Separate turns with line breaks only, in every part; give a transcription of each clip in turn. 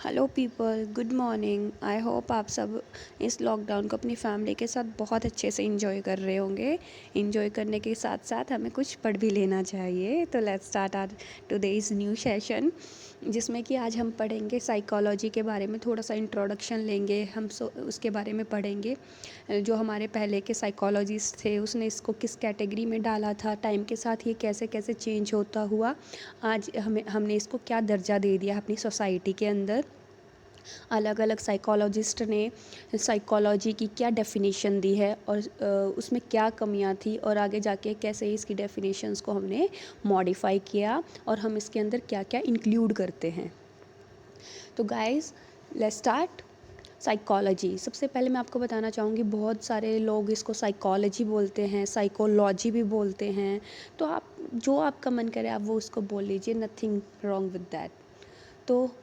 Hello people, good morning. I hope आप सब इस लॉकडाउन को अपनी फैमिली के साथ बहुत अच्छे से एंजॉय कर रहे होंगे। एंजॉय करने के साथ साथ हमें कुछ पढ़ भी लेना चाहिए। तो let's start our today's new session, जिसमें कि आज हम पढ़ेंगे साइकोलॉजी के बारे में। थोड़ा सा इंट्रोडक्शन लेंगे हम, उसके बारे में पढ़ेंगे। जो हमारे पहले के साइकोलॉजिस्ट थे उसने इसको किस कैटेगरी में डाला था, टाइम के साथ ये कैसे कैसे चेंज होता हुआ आज हमने इसको क्या दर्जा दे दिया अपनी सोसाइटी के अंदर। अलग अलग साइकोलॉजिस्ट ने साइकोलॉजी की क्या डेफिनेशन दी है और उसमें क्या कमियां थी, और आगे जाके कैसे इसकी डेफिनेशंस को हमने मॉडिफाई किया और हम इसके अंदर क्या क्या इंक्लूड करते हैं। तो गाइस, लेट्स स्टार्ट। साइकोलॉजी, सबसे पहले मैं आपको बताना चाहूँगी, बहुत सारे लोग इसको साइकोलॉजी बोलते हैं, साइकोलॉजी भी बोलते हैं। तो आप जो आपका मन करे आप वो उसको बोल लीजिए, नथिंग रॉन्ग विद दैट। तो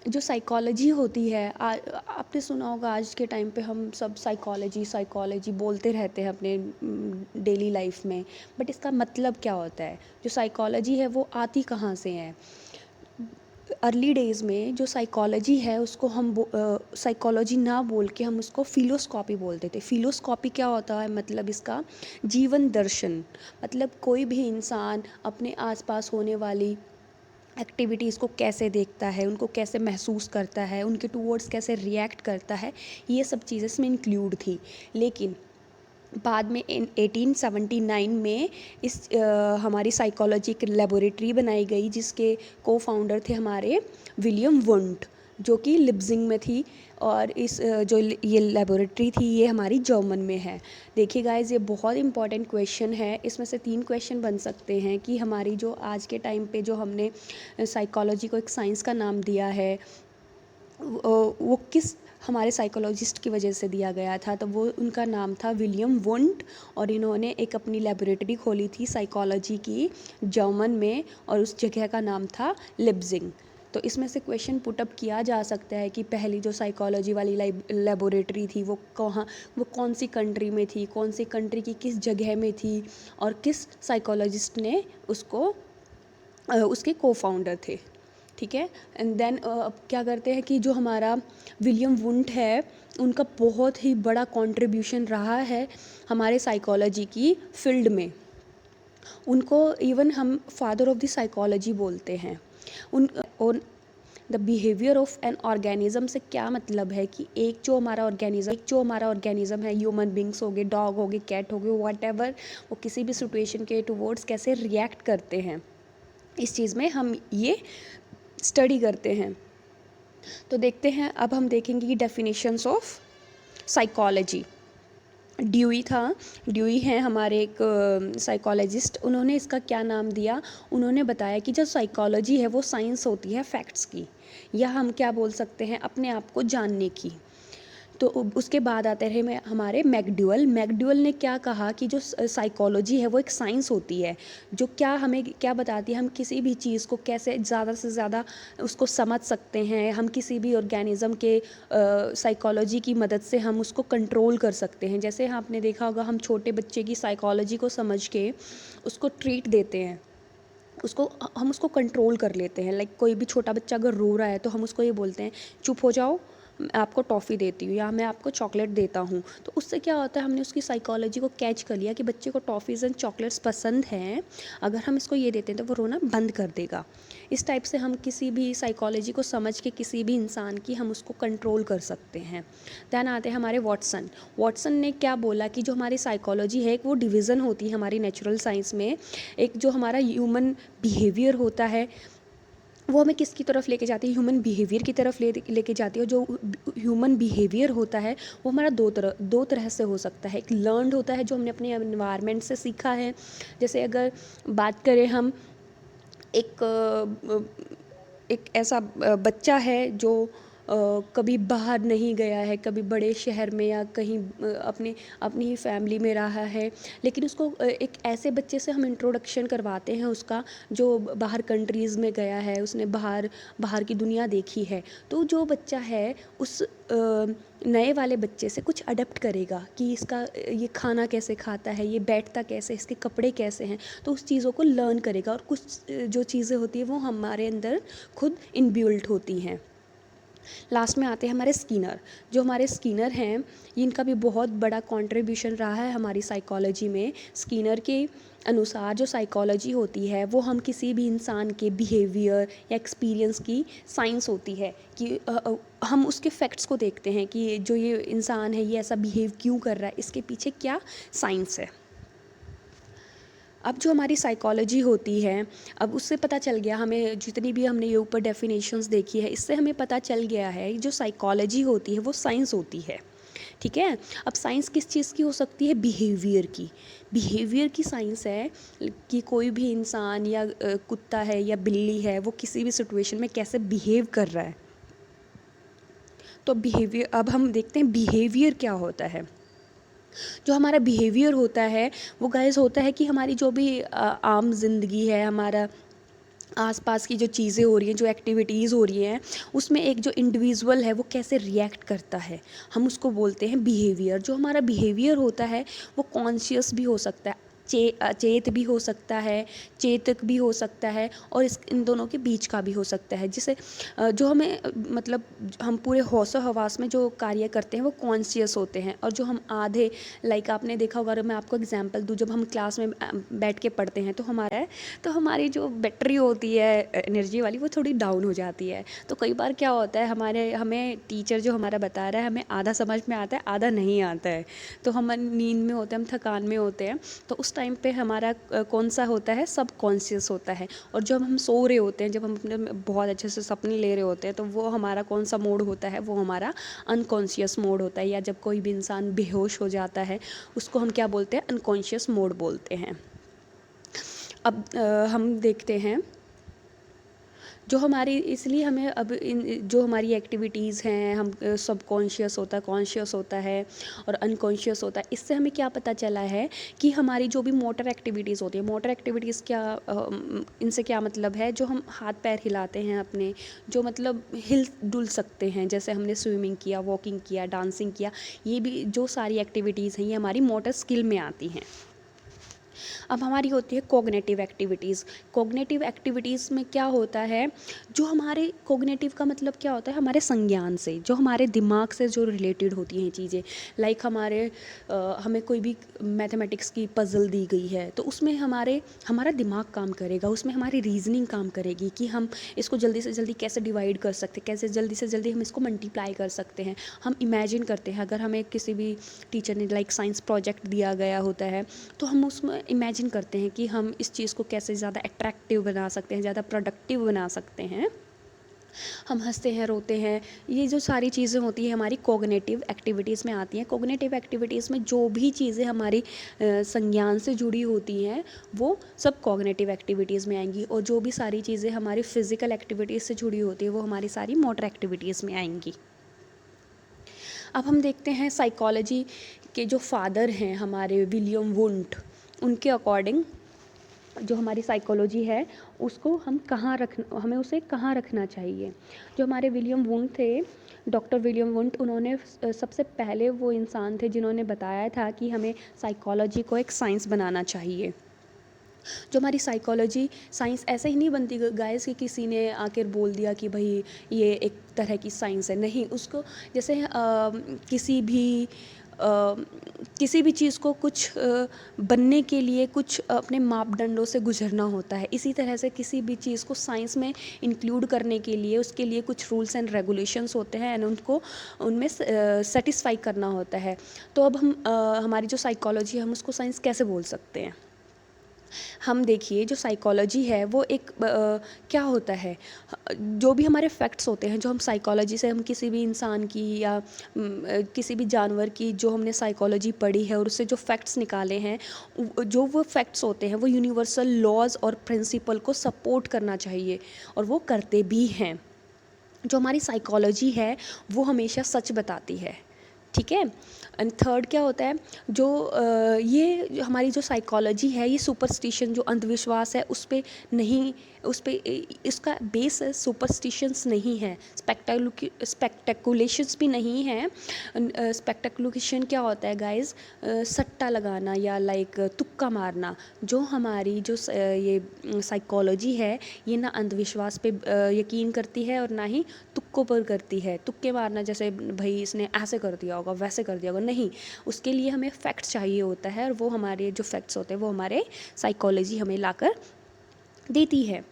जो साइकोलॉजी होती है, आपने सुना होगा आज के टाइम पे हम सब साइकोलॉजी साइकोलॉजी बोलते रहते हैं अपने डेली लाइफ में। बट इसका मतलब क्या होता है? जो साइकोलॉजी है वो आती कहाँ से है? अर्ली डेज़ में जो साइकोलॉजी है उसको हम साइकोलॉजी ना बोल के हम उसको फिलोस्कॉपी बोलते थे। फिलोस्कॉपी क्या होता है? मतलब इसका जीवन दर्शन। मतलब कोई भी इंसान अपने आसपास होने वाली एक्टिविटीज़ को कैसे देखता है, उनको कैसे महसूस करता है, उनके टूवर्ड्स कैसे रिएक्ट करता है, ये सब चीज़ें इसमें इंक्लूड थी। लेकिन बाद में इन 1879 में हमारी साइकोलॉजी की लेबोरेटरी बनाई गई, जिसके को फाउंडर थे हमारे विलियम वुंट, जो कि लिप्जिंग में थी। और जो ये लेबोरेटरी थी ये हमारी जर्मन में है। देखिए गाइस, ये बहुत इंपॉर्टेंट क्वेश्चन है। इसमें से 3 क्वेश्चन बन सकते हैं कि हमारी जो आज के टाइम पे जो हमने साइकोलॉजी को एक साइंस का नाम दिया है, वो किस हमारे साइकोलॉजिस्ट की वजह से दिया गया था। तो वो उनका नाम था विलियम वुंट, और इन्होंने एक अपनी लेबोरेटरी खोली थी साइकोलॉजी की जर्मन में, और उस जगह का नाम था लिप्जिंग। तो इसमें से क्वेश्चन पुटअप किया जा सकता है कि पहली जो साइकोलॉजी वाली लेबोरेटरी थी वो कौन सी कंट्री में थी, कौन सी कंट्री की किस जगह में थी, और किस साइकोलॉजिस्ट ने उसको उसके को फाउंडर थे। ठीक है। एंड देन अब क्या करते हैं कि जो हमारा विलियम वुंट है, उनका बहुत ही बड़ा कंट्रीब्यूशन रहा है हमारे साइकोलॉजी की फील्ड में। उनको इवन हम फादर ऑफ द साइकोलॉजी बोलते हैं। और the behaviour of an organism से क्या मतलब है कि एक जो हमारा ऑर्गेनिज्म है, ह्यूमन बींग्स हो गए, डॉग हो गए, कैट हो गए, वट एवर, वो किसी भी सिचुएशन के टुवर्ड्स कैसे रिएक्ट करते हैं, इस चीज़ में हम ये स्टडी करते हैं। तो देखते हैं, अब हम देखेंगे कि डेफिनेशंस ऑफ साइकोलॉजी। ड्यूई हैं हमारे एक साइकोलॉजिस्ट। उन्होंने इसका क्या नाम दिया? उन्होंने बताया कि जो साइकोलॉजी है वो साइंस होती है फैक्ट्स की, या हम क्या बोल सकते हैं, अपने आप को जानने की। तो उसके बाद आते रहे हमारे मैकडुअल ने क्या कहा कि जो साइकोलॉजी है वो एक साइंस होती है, जो हमें क्या बताती है, हम किसी भी चीज़ को कैसे ज़्यादा से ज़्यादा उसको समझ सकते हैं। हम किसी भी ऑर्गेनिज्म के साइकोलॉजी की मदद से हम उसको कंट्रोल कर सकते हैं। जैसे आपने देखा होगा, हम छोटे बच्चे की साइकोलॉजी को समझ के उसको ट्रीट देते हैं, हम उसको कंट्रोल कर लेते हैं। लाइक कोई भी छोटा बच्चा अगर रो रहा है तो हम उसको ये बोलते हैं, चुप हो जाओ, मैं आपको टॉफ़ी देती हूँ या मैं आपको चॉकलेट देता हूँ। तो उससे क्या होता है, हमने उसकी साइकोलॉजी को कैच कर लिया कि बच्चे को टॉफ़ीज़ एंड चॉकलेट्स पसंद हैं, अगर हम इसको ये देते हैं तो वो रोना बंद कर देगा। इस टाइप से हम किसी भी साइकोलॉजी को समझ के किसी भी इंसान की हम उसको कंट्रोल कर सकते हैं। दैन आते हैं हमारे वॉटसन ने क्या बोला कि जो हमारी साइकोलॉजी है एक वो डिवीज़न होती है हमारी नेचुरल साइंस में। एक जो हमारा ह्यूमन बिहेवियर होता है वो हमें किसकी तरफ लेके जाती है? ह्यूमन बिहेवियर की तरफ लेके जाती है। जो ह्यूमन बिहेवियर होता है वो हमारा दो तरह से हो सकता है। एक लर्नड होता है, जो हमने अपने एनवायरनमेंट से सीखा है। जैसे अगर बात करें हम, एक ऐसा बच्चा है जो कभी बाहर नहीं गया है, कभी बड़े शहर में या कहीं अपनी ही फैमिली में रहा है, लेकिन उसको एक ऐसे बच्चे से हम इंट्रोडक्शन करवाते हैं उसका, जो बाहर कंट्रीज़ में गया है, उसने बाहर की दुनिया देखी है। तो जो बच्चा है उस नए वाले बच्चे से कुछ अडेप्ट करेगा कि इसका ये खाना कैसे खाता है, ये बैठता कैसे, इसके कपड़े कैसे हैं। तो उस चीज़ों को लर्न करेगा, और कुछ जो चीज़ें होती है वो हमारे अंदर खुद इनबिल्ट होती हैं। लास्ट में आते हैं हमारे स्किनर। जो हमारे स्किनर हैं, इनका भी बहुत बड़ा कंट्रीब्यूशन रहा है हमारी साइकोलॉजी में। स्किनर के अनुसार जो साइकोलॉजी होती है वो हम किसी भी इंसान के बिहेवियर या एक्सपीरियंस की साइंस होती है कि हम उसके फैक्ट्स को देखते हैं कि जो ये इंसान है ये ऐसा बिहेव क्यों कर रहा है, इसके पीछे क्या साइंस है। अब जो हमारी साइकोलॉजी होती है, अब उससे पता चल गया हमें, जितनी भी हमने ये ऊपर डेफिनेशंस देखी है इससे हमें पता चल गया है जो साइकोलॉजी होती है वो साइंस होती है। ठीक है। अब साइंस किस चीज़ की हो सकती है? बिहेवियर की। बिहेवियर की साइंस है कि कोई भी इंसान या कुत्ता है या बिल्ली है वो किसी भी सिचुएशन में कैसे बिहेव कर रहा है। तो बिहेवियर, अब हम देखते हैं बिहेवियर क्या होता है। जो हमारा बिहेवियर होता है वो गाइस होता है कि हमारी जो भी आम जिंदगी है, हमारा आसपास की जो चीज़ें हो रही हैं, जो एक्टिविटीज़ हो रही हैं, उसमें एक जो इंडिविजुअल है वो कैसे रिएक्ट करता है, हम उसको बोलते हैं बिहेवियर। जो हमारा बिहेवियर होता है वो कॉन्शियस भी हो सकता है, अचेत भी हो सकता है, चेतक भी हो सकता है, और इन दोनों के बीच का भी हो सकता है। जिसे जो हमें मतलब हम पूरे होशो हवास में जो कार्य करते हैं वो कॉन्शियस होते हैं, और जो हम आधे, लाइक आपने देखा होगा, मैं आपको एग्जांपल दूँ, जब हम क्लास में बैठ के पढ़ते हैं तो हमारी जो बैटरी होती है एनर्जी वाली वो थोड़ी डाउन हो जाती है। तो कई बार क्या होता है, हमें टीचर जो हमारा बता रहा है हमें आधा समझ में आता है, आधा नहीं आता है। तो हम नींद में होते हैं, हम थकान में होते हैं, तो उस टाइम पे हमारा कौन सा होता है? सब कॉन्शियस होता है। और जब हम सो रहे होते हैं, जब हम अपने बहुत अच्छे से सपने ले रहे होते हैं, तो वो हमारा कौन सा मोड होता है? वो हमारा अनकॉन्शियस मोड होता है। या जब कोई भी इंसान बेहोश हो जाता है उसको हम क्या बोलते हैं? अनकॉन्शियस मोड बोलते हैं। अब हम देखते हैं जो हमारी, इसलिए हमें अब इन जो हमारी एक्टिविटीज़ हैं, हम सब कॉन्शियस होता है, कॉन्शियस होता है और अनकॉन्शियस होता है। इससे हमें क्या पता चला है कि हमारी जो भी मोटर एक्टिविटीज़ होती है, मोटर एक्टिविटीज़ क्या, इनसे क्या मतलब है? जो हम हाथ पैर हिलाते हैं अपने, जो मतलब हिल डुल सकते हैं, जैसे हमने स्विमिंग किया, वॉकिंग किया, डांसिंग किया, ये भी जो सारी एक्टिविटीज़ हैं ये हमारी मोटर स्किल में आती हैं। अब हमारी होती है कोग्निटिव एक्टिविटीज़। कोग्निटिव एक्टिविटीज़ में क्या होता है? जो हमारे कोग्निटिव का मतलब क्या होता है? हमारे संज्ञान से, जो हमारे दिमाग से जो रिलेटेड होती हैं चीज़ें, लाइक हमें कोई भी मैथमेटिक्स की पज़ल दी गई है तो उसमें हमारा दिमाग काम करेगा, उसमें हमारी रीजनिंग काम करेगी कि हम इसको जल्दी से जल्दी कैसे डिवाइड कर सकते हैं, कैसे जल्दी से जल्दी हम इसको मल्टीप्लाई कर सकते हैं। हम इमेजिन करते हैं, अगर हमें किसी भी टीचर ने लाइक साइंस प्रोजेक्ट दिया गया होता है तो हम उसमें इमेजिन करते हैं कि हम इस चीज़ को कैसे ज़्यादा अट्रैक्टिव बना सकते हैं, ज़्यादा प्रोडक्टिव बना सकते हैं। हम हंसते हैं, रोते हैं, ये जो सारी चीज़ें होती हैं हमारी कोग्निटिव एक्टिविटीज़ में आती हैं। कोग्निटिव एक्टिविटीज़ में जो भी चीज़ें हमारी संज्ञान से जुड़ी होती हैं वो सब कोग्निटिव एक्टिविटीज़ में आएंगी, और जो भी सारी चीज़ें हमारी फिज़िकल एक्टिविटीज़ से जुड़ी होती है वो हमारी सारी मोटर एक्टिविटीज़ में आएंगी। अब हम देखते हैं साइकोलॉजी के जो फादर हैं हमारे, विलियम वुंट, उनके अकॉर्डिंग जो हमारी साइकोलॉजी है उसको हमें उसे कहाँ रखना चाहिए। जो हमारे विलियम वुंट थे, डॉक्टर विलियम वुंट, उन्होंने सबसे पहले वो इंसान थे जिन्होंने बताया था कि हमें साइकोलॉजी को एक साइंस बनाना चाहिए। जो हमारी साइकोलॉजी साइंस ऐसे ही नहीं बनती गाइस कि किसी ने आकर बोल दिया कि भाई ये एक तरह की साइंस है। नहीं, उसको जैसे किसी भी चीज़ को कुछ बनने के लिए कुछ अपने मापदंडों से गुजरना होता है। इसी तरह से किसी भी चीज़ को साइंस में इंक्लूड करने के लिए उसके लिए कुछ रूल्स एंड रेगुलेशंस होते हैं एंड उनमें सेटिस्फाई करना होता है। तो अब हमारी जो साइकोलॉजी है हम उसको साइंस कैसे बोल सकते हैं? हम देखिए, जो साइकोलॉजी है वो एक क्या होता है, जो भी हमारे फैक्ट्स होते हैं, जो हम साइकोलॉजी से हम किसी भी इंसान की या किसी भी जानवर की जो हमने साइकोलॉजी पढ़ी है और उससे जो फैक्ट्स निकाले हैं, जो वो फैक्ट्स होते हैं वो यूनिवर्सल लॉज और प्रिंसिपल को सपोर्ट करना चाहिए, और वो करते भी हैं। जो हमारी साइकोलॉजी है वो हमेशा सच बताती है। ठीक है। एंड थर्ड क्या होता है, ये हमारी जो साइकोलॉजी है ये सुपरस्टिशन, जो अंधविश्वास है उस पे इसका बेस है, सुपरस्टिशंस नहीं है, स्पेक्टेकुलेशंस भी नहीं है। स्पेक्टेकुलेशन क्या होता है गाइस? सट्टा लगाना या लाइक तुक्का मारना। जो हमारी ये साइकोलॉजी है ये ना अंधविश्वास पे यकीन करती है और ना ही तुक्कों तुक्कों पर करती है। तुक्के मारना जैसे भाई इसने ऐसे कर दिया होगा, वैसे कर दिया होगा, नहीं, उसके लिए हमें फैक्ट्स चाहिए होता है, और वो हमारे जो फैक्ट्स होते हैं वो हमारे साइकोलॉजी हमें लाकर देती है।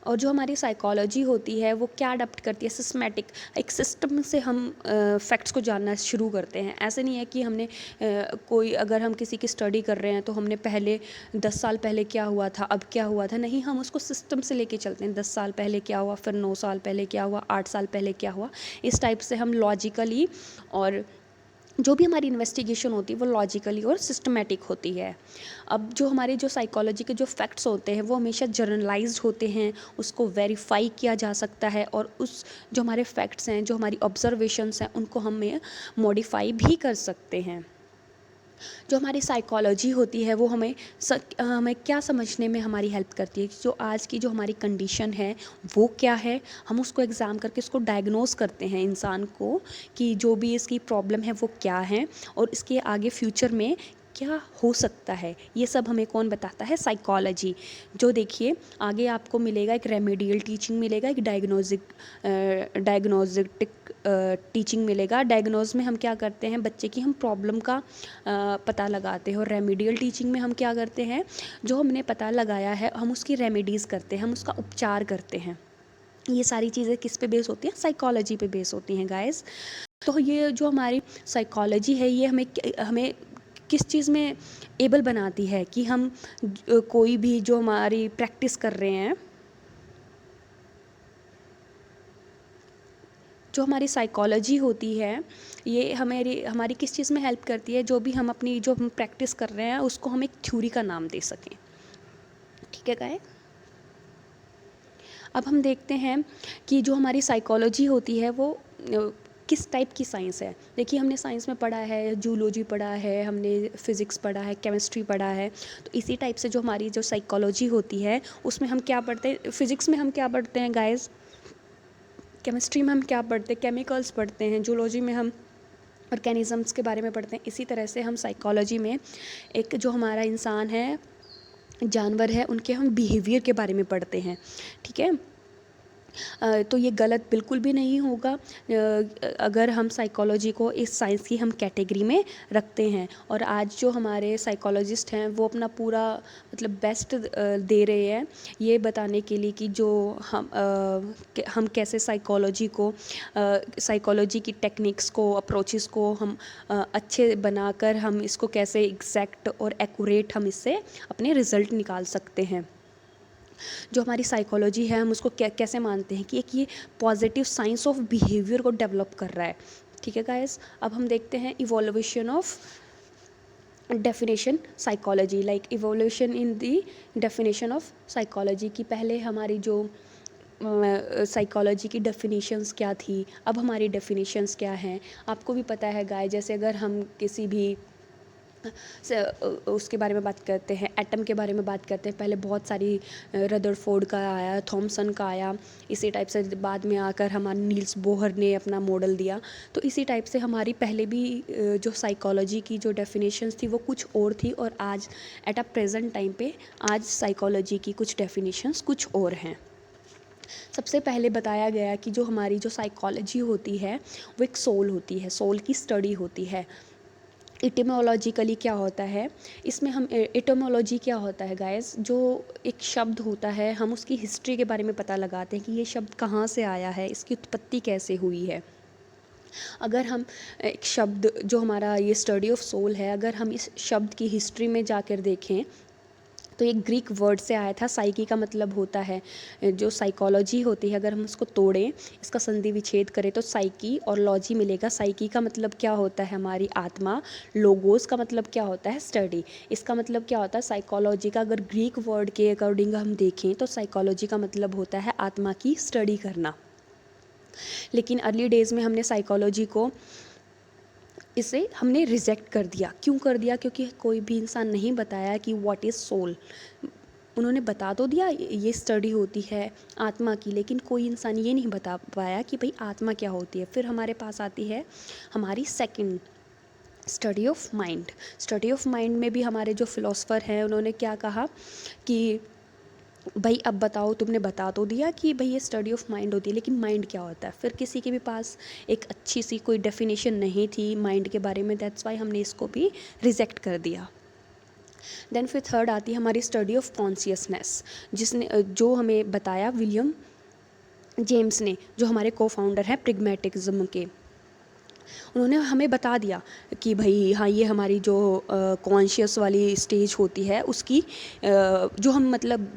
और जो हमारी साइकोलॉजी होती है वो क्या अडॉप्ट करती है, सिस्टमैटिक एक सिस्टम से हम फैक्ट्स को जानना शुरू करते हैं। ऐसे नहीं है कि हमने कोई, अगर हम किसी की स्टडी कर रहे हैं तो हमने पहले 10 साल पहले क्या हुआ था, अब क्या हुआ था, नहीं, हम उसको सिस्टम से लेके चलते हैं। 10 साल पहले क्या हुआ, फिर 9 साल पहले क्या हुआ, 8 साल पहले क्या हुआ, इस टाइप से हम लॉजिकली, और जो भी हमारी इन्वेस्टिगेशन होती है वो लॉजिकली और सिस्टमेटिक होती है। अब जो हमारे जो साइकोलॉजी के जो फैक्ट्स होते हैं वो हमेशा जर्नलाइज्ड होते हैं, उसको वेरीफाई किया जा सकता है, और उस जो हमारे फैक्ट्स हैं, जो हमारी ऑब्जर्वेशंस हैं, उनको हमें मॉडिफाई भी कर सकते हैं। जो हमारी साइकोलॉजी होती है वो हमें क्या समझने में हमारी हेल्प करती है, जो आज की जो हमारी कंडीशन है वो क्या है, हम उसको एग्ज़ाम करके उसको डायग्नोस करते हैं इंसान को, कि जो भी इसकी प्रॉब्लम है वो क्या है, और इसके आगे फ्यूचर में क्या हो सकता है, ये सब हमें कौन बताता है, साइकोलॉजी। जो देखिए आगे आपको मिलेगा, एक रेमेडियल टीचिंग मिलेगा, एक डायग्नोस्टिक टीचिंग मिलेगा। डायग्नोज में हम क्या करते हैं, बच्चे की हम प्रॉब्लम का पता लगाते हैं, और रेमेडियल टीचिंग में हम क्या करते हैं, जो हमने पता लगाया है हम उसकी रेमेडीज़ करते हैं, हम उसका उपचार करते हैं। ये सारी चीज़ें किस पे बेस होती हैं, साइकोलॉजी पे बेस होती हैं गाइस। तो ये जो हमारी साइकोलॉजी है ये हमें हमें किस चीज़ में एबल बनाती है कि हम कोई भी जो हमारी प्रैक्टिस कर रहे हैं, जो हमारी साइकोलॉजी होती है ये हमारी किस चीज़ में हेल्प करती है, जो भी हम अपनी जो हम प्रैक्टिस कर रहे हैं उसको हम एक थ्योरी का नाम दे सकें। ठीक है गाय। अब हम देखते हैं कि जो हमारी साइकोलॉजी होती है वो किस टाइप की साइंस है। देखिए हमने साइंस में पढ़ा है, जूलॉजी पढ़ा है, हमने फिज़िक्स पढ़ा है, केमिस्ट्री पढ़ा है, तो इसी टाइप से जो हमारी जो साइकोलॉजी होती है उसमें हम क्या पढ़ते हैं, फिज़िक्स में हम क्या पढ़ते हैं गाइस, केमिस्ट्री में हम क्या पढ़ते हैं, केमिकल्स पढ़ते हैं, जूलॉजी में हम ऑर्गेनिजम्स के बारे में पढ़ते हैं। इसी तरह से हम साइकोलॉजी में एक जो हमारा इंसान है, जानवर है, उनके हम बिहेवियर के बारे में पढ़ते हैं। ठीक है, तो ये गलत बिल्कुल भी नहीं होगा अगर हम साइकोलॉजी को इस साइंस की हम कैटेगरी में रखते हैं। और आज जो हमारे साइकोलॉजिस्ट हैं वो अपना पूरा मतलब बेस्ट दे रहे हैं ये बताने के लिए कि जो हम कैसे साइकोलॉजी की टेक्निक्स को, अप्रोचेस को हम अच्छे बनाकर हम इसको कैसे एग्जैक्ट और एक्यूरेट हम इससे अपने रिज़ल्ट निकाल सकते हैं। जो हमारी साइकोलॉजी है हम उसको कैसे मानते हैं कि एक ये पॉजिटिव साइंस ऑफ बिहेवियर को डेवलप कर रहा है। ठीक है गाइस, अब हम देखते हैं evolution of definition psychology, like evolution in the definition of psychology की पहले हमारी जो साइकोलॉजी की डेफिनेशंस क्या थी, अब हमारी डेफिनेशंस क्या हैं। आपको भी पता है गाय, जैसे अगर हम किसी भी उसके बारे में बात करते हैं, एटम के बारे में बात करते हैं, पहले बहुत सारी रदरफोर्ड का आया, थॉमसन का आया, इसी टाइप से बाद में आकर हमारे नील्स बोहर ने अपना मॉडल दिया। तो इसी टाइप से हमारी पहले भी जो साइकोलॉजी की जो डेफिनेशंस थी वो कुछ और थी, और आज एट अ प्रेजेंट टाइम पे आज साइकोलॉजी की कुछ डेफिनेशंस कुछ और हैं। सबसे पहले बताया गया कि जो हमारी जो साइकोलॉजी होती है वो एक सोल होती है, सोल की स्टडी होती है। इटिमोलॉजिकली क्या होता है, इसमें हम इटिमोलॉजी क्या होता है गाइस, जो एक शब्द होता है हम उसकी हिस्ट्री के बारे में पता लगाते हैं कि ये शब्द कहाँ से आया है, इसकी उत्पत्ति कैसे हुई है। अगर हम एक शब्द जो हमारा ये स्टडी ऑफ सोल है, अगर हम इस शब्द की हिस्ट्री में जाकर देखें तो एक ग्रीक वर्ड से आया था। साइकी का मतलब होता है, जो साइकोलॉजी होती है अगर हम उसको तोड़ें, इसका संधि विच्छेद करें तो साइकी और लॉजी मिलेगा। साइकी का मतलब क्या होता है, हमारी आत्मा। लोगोस का मतलब क्या होता है, स्टडी। इसका मतलब क्या होता है, साइकोलॉजी का अगर ग्रीक वर्ड के अकॉर्डिंग हम देखें तो साइकोलॉजी का मतलब होता है आत्मा की स्टडी करना। लेकिन अर्ली डेज़ में हमने साइकोलॉजी को इसे हमने रिजेक्ट कर दिया। क्यों कर दिया, क्योंकि कोई भी इंसान नहीं बताया कि व्हाट इज़ सोल। उन्होंने बता तो दिया ये स्टडी होती है आत्मा की, लेकिन कोई इंसान ये नहीं बता पाया कि भाई आत्मा क्या होती है। फिर हमारे पास आती है हमारी second study of mind. Study of mind में भी हमारे जो फिलोसफर हैं उन्होंने क्या कहा कि भाई अब बताओ, तुमने बता तो दिया कि भाई ये स्टडी ऑफ माइंड होती है, लेकिन माइंड क्या होता है? फिर किसी के भी पास एक अच्छी सी कोई डेफिनेशन नहीं थी माइंड के बारे में, दैट्स वाई हमने इसको भी रिजेक्ट कर दिया। देन फिर थर्ड आती है हमारी स्टडी ऑफ कॉन्शियसनेस, जिसने जो हमें बताया विलियम जेम्स ने, जो हमारे को फाउंडर हैं प्रिग्मेटिज्म के। उन्होंने हमें बता दिया कि भाई हाँ, ये हमारी जो कॉन्शियस वाली स्टेज होती है उसकी जो हम मतलब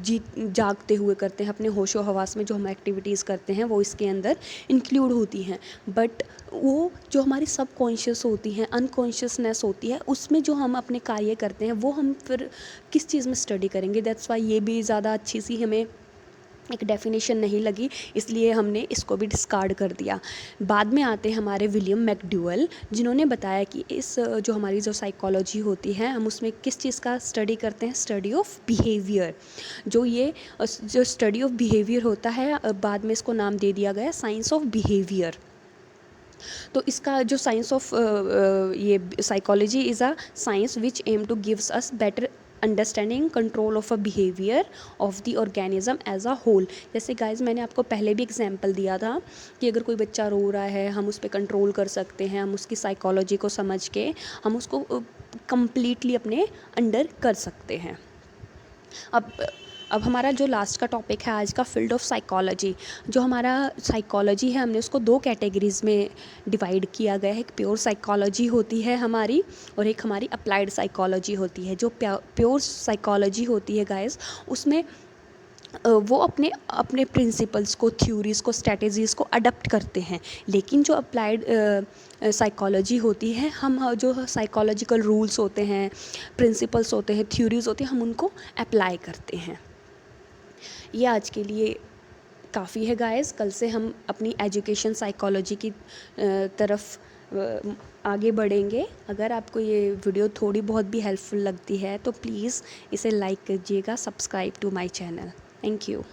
जी जागते हुए करते हैं, अपने होशो हवास में जो हम एक्टिविटीज़ करते हैं वो इसके अंदर इंक्लूड होती हैं। बट वो जो हमारी सब कॉन्शियस होती हैं, अनकॉन्शियसनेस होती है, उसमें जो हम अपने कार्य करते हैं वो हम फिर किस चीज़ में स्टडी करेंगे? दैट्स वाई ये भी ज़्यादा अच्छी सी हमें एक डेफिनेशन नहीं लगी, इसलिए हमने इसको भी डिस्कार्ड कर दिया। बाद में आते हैं हमारे विलियम मैकडूगल, जिन्होंने बताया कि इस जो हमारी जो साइकोलॉजी होती है, हम उसमें किस चीज़ का स्टडी करते हैं? Study of behaviour. जो स्टडी ऑफ बिहेवियर होता है, बाद में इसको नाम दे दिया गया साइंस ऑफ बिहेवियर। तो इसका जो साइंस ऑफ ये psychology is a science which aim to gives us better understanding control of a behaviour of the organism as a whole. जैसे गाइज मैंने आपको पहले भी एग्जांपल दिया था कि अगर कोई बच्चा रो रहा है, हम उस पर कंट्रोल कर सकते हैं, हम उसकी साइकोलॉजी को समझ के हम उसको कंप्लीटली अपने अंडर कर सकते हैं। अब हमारा जो लास्ट का टॉपिक है आज का, फील्ड ऑफ साइकोलॉजी। जो हमारा साइकोलॉजी है, हमने उसको दो कैटेगरीज़ में डिवाइड किया गया है। एक प्योर साइकोलॉजी होती है हमारी, और एक हमारी अप्लाइड साइकोलॉजी होती है। जो प्योर साइकोलॉजी होती है गाइस, उसमें वो अपने अपने प्रिंसिपल्स को, थ्योरीज़ को, स्ट्रेटजीज़ को अडप्ट करते हैं। लेकिन जो अप्लाइड साइकोलॉजी होती है, हम जो साइकोलॉजिकल रूल्स होते हैं, प्रिंसिपल्स होते हैं, थ्योरीज़ होती हैं, हम उनको अप्लाई करते हैं। ये आज के लिए काफ़ी है गाइस। कल से हम अपनी एजुकेशन साइकोलॉजी की तरफ आगे बढ़ेंगे। अगर आपको ये वीडियो थोड़ी बहुत भी हेल्पफुल लगती है तो प्लीज़ इसे लाइक कीजिएगा, subscribe to my channel. Thank you.